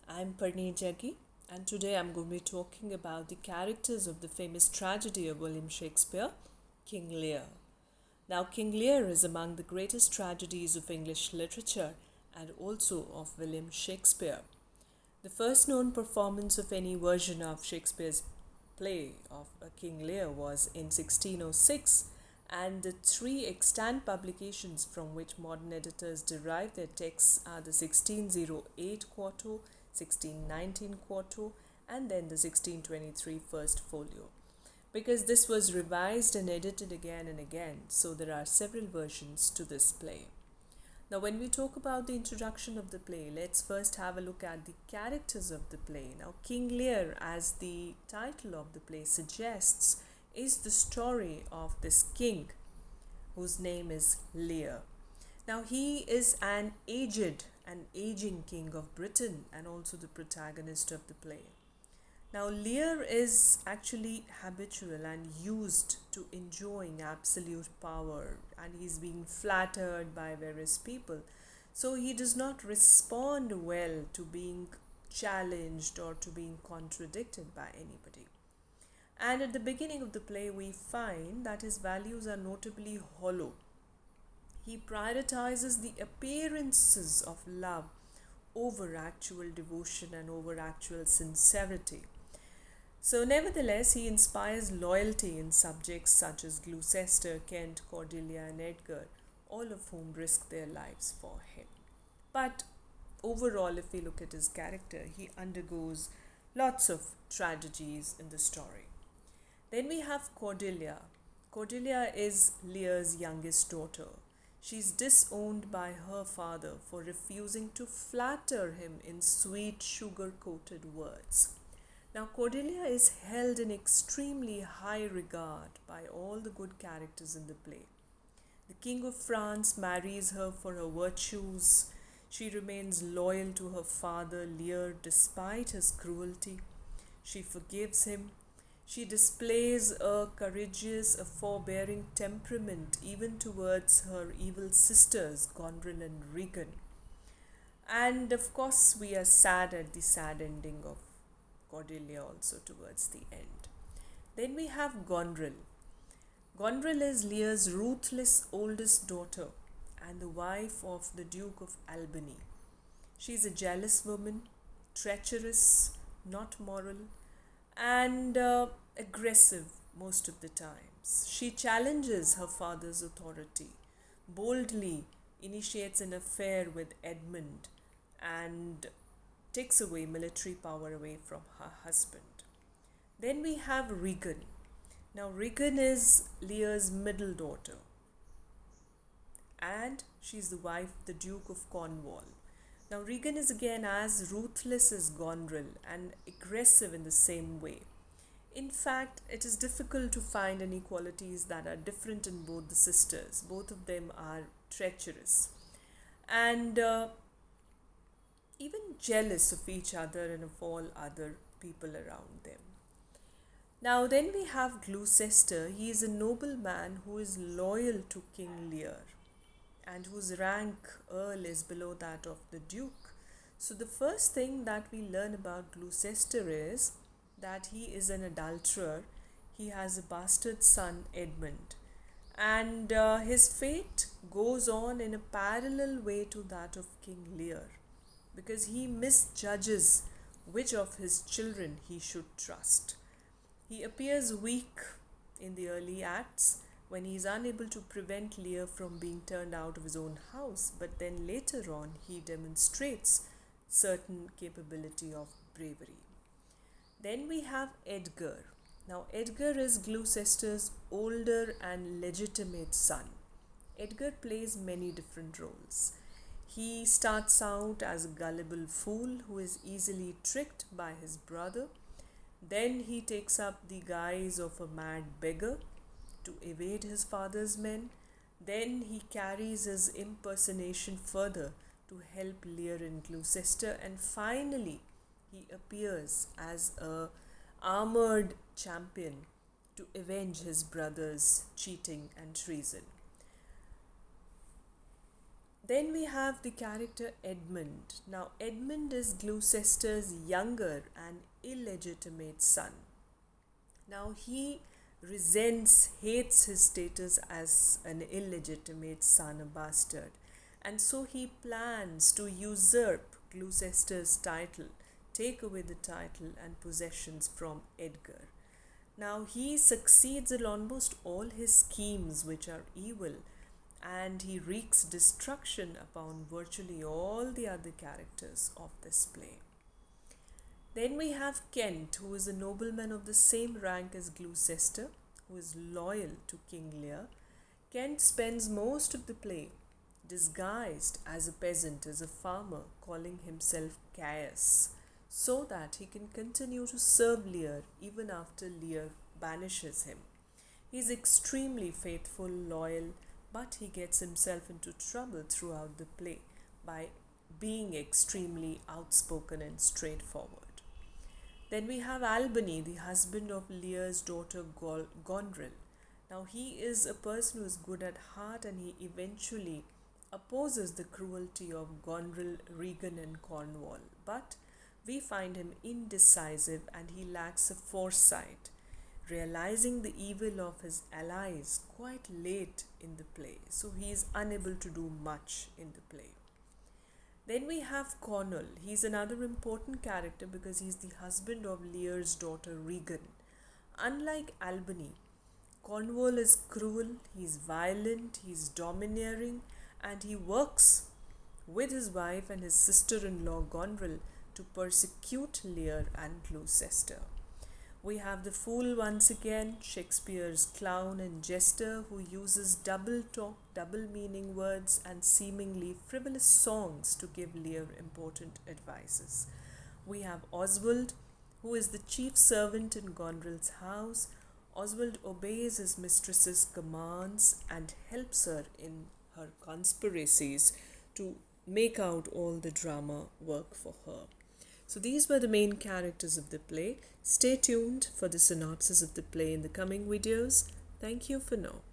I'm Parneen Jaggi, and today I'm going to be talking about the characters of the famous tragedy of William Shakespeare, King Lear. Now, King Lear is among the greatest tragedies of English literature and also of William Shakespeare. The first known performance of any version of Shakespeare's play of King Lear was in 1606, and the three extant publications from which modern editors derive their texts are the 1608 quarto, 1619 quarto, and then the 1623 first folio. Because this was revised and edited again and again, so there are several versions to this play. Now, when we talk about the introduction of the play, let's first have a look at the characters of the play. Now, King Lear, as the title of the play suggests, is the story of this king whose name is Lear. Now, he is an aging king of Britain and also the protagonist of the play. Now, Lear is actually habitual and used to enjoying absolute power, and he's being flattered by various people. So, he does not respond well to being challenged or to being contradicted by anybody. And at the beginning of the play, we find that his values are notably hollow. He prioritizes the appearances of love over actual devotion and over actual sincerity. So, nevertheless, he inspires loyalty in subjects such as Gloucester, Kent, Cordelia, and Edgar, all of whom risk their lives for him. But overall, if we look at his character, he undergoes lots of tragedies in the story. Then we have Cordelia. Cordelia is Lear's youngest daughter. She's disowned by her father for refusing to flatter him in sweet, sugar coated words. Now, Cordelia is held in extremely high regard by all the good characters in the play. The King of France marries her for her virtues. She remains loyal to her father Lear despite his cruelty. She forgives him. She displays a courageous, a forbearing temperament even towards her evil sisters, Gondrel and Regan. And of course, we are sad at the sad ending of Cordelia also towards the end. Then we have Gondrel. Gondrel is Lear's ruthless oldest daughter and the wife of the Duke of Albany. She is a jealous woman, treacherous, not moral, and aggressive most of the times. She challenges her father's authority, boldly initiates an affair with Edmund, and takes away military power away from her husband. Then we have Regan. Now, Regan is Lear's middle daughter, and she's the wife of the Duke of Cornwall. Now, Regan is again as ruthless as Gondrel and aggressive in the same way. In fact, it is difficult to find any qualities that are different in both the sisters. Both of them are treacherous and even jealous of each other and of all other people around them. Now, then we have Gloucester. He is a nobleman who is loyal to King Lear and whose rank Earl is below that of the Duke. So, the first thing that we learn about Gloucester is that he is an adulterer. He has a bastard son, Edmund, and his fate goes on in a parallel way to that of King Lear because he misjudges which of his children he should trust. He appears weak in the early acts when he is unable to prevent Lear from being turned out of his own house, but then later on he demonstrates certain capability of bravery. Then we have Edgar. Now, Edgar is Gloucester's older and legitimate son. Edgar plays many different roles. He starts out as a gullible fool who is easily tricked by his brother. Then he takes up the guise of a mad beggar to evade his father's men. Then he carries his impersonation further to help Lear and Gloucester, and finally he appears as a armored champion to avenge his brother's cheating and treason. Then we have the character Edmund. Now, Edmund is Gloucester's younger and illegitimate son. Now, he resents, hates his status as an illegitimate son, a bastard, and so he plans to usurp Gloucester's title, take away the title and possessions from Edgar. Now, he succeeds in almost all his schemes, which are evil, and he wreaks destruction upon virtually all the other characters of this play. Then we have Kent, who is a nobleman of the same rank as Gloucester, who is loyal to King Lear. Kent spends most of the play disguised as a peasant, as a farmer, calling himself Caius, so that he can continue to serve Lear even after Lear banishes him. He is extremely faithful, loyal, but he gets himself into trouble throughout the play by being extremely outspoken and straightforward. Then we have Albany, the husband of Lear's daughter Gondrel. Now, he is a person who is good at heart, and he eventually opposes the cruelty of Gondrel, Regan, and Cornwall. But we find him indecisive and he lacks a foresight, realizing the evil of his allies quite late in the play. So he is unable to do much in the play. Then we have Cornwall. He's another important character because he's the husband of Lear's daughter Regan. Unlike Albany, Cornwall is cruel, he's violent, he's domineering, and he works with his wife and his sister-in-law Gondrel to persecute Lear and Gloucester. We have the fool once again, Shakespeare's clown and jester who uses double talk, double meaning words and seemingly frivolous songs to give Lear important advices. We have Oswald, who is the chief servant in Gondrel's house. Oswald obeys his mistress's commands and helps her in her conspiracies to make out all the drama work for her. So these were the main characters of the play. Stay tuned for the synopsis of the play in the coming videos. Thank you for now.